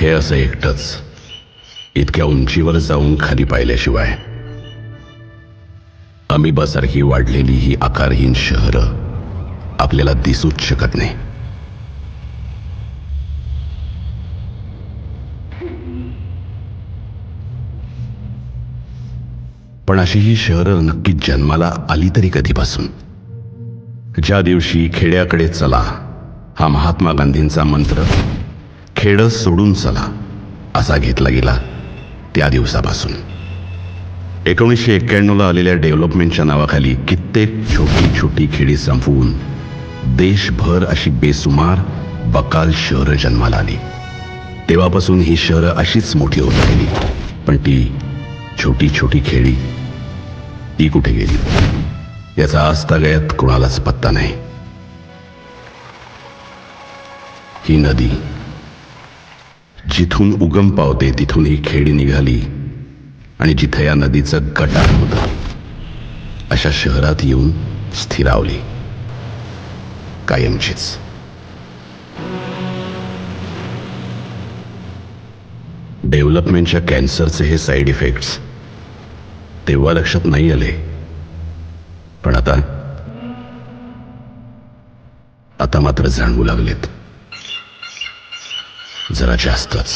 हे असं एकटंच, इतक्या उंचीवर जाऊन खाली पाहिल्याशिवाय. अमिबासारखी वाढलेली ही आकारहीन शहरं आपल्याला दिसूच शकत नाही. पण अशी ही शहरं नक्की जन्माला आली तरी कधीपासून? ज्या दिवशी खेड्याकडे चला हा महात्मा गांधींचा मंत्र खेडं सोडून चला असा घेतला गेला त्या दिवसापासून. 1991ला आलेल्या डेव्हलपमेंटच्या नावाखाली कित्येक छोटी छोटी खेडी संपवून देशभर अशी बेसुमार बकाल शहरं जन्माला आली. तेव्हापासून ही शहरं अशीच मोठी होत गेली. पण ती छोटी छोटी खेडी ती कुठे गेली याचा आजतागायत कुणालाच पत्ता नाही. ही नदी जिथून उगम पावते तिथून ही खेडी निघाली आणि जिथे या नदीचं गटार होतं अशा शहरात येऊन स्थिरावली कायमचीच. डेव्हलपमेंटच्या कॅन्सरचे हे साईड इफेक्ट्स तेव्हा लक्षात नाही आले, पण आता मात्र जाणवू लागलेत, जरा जास्तच.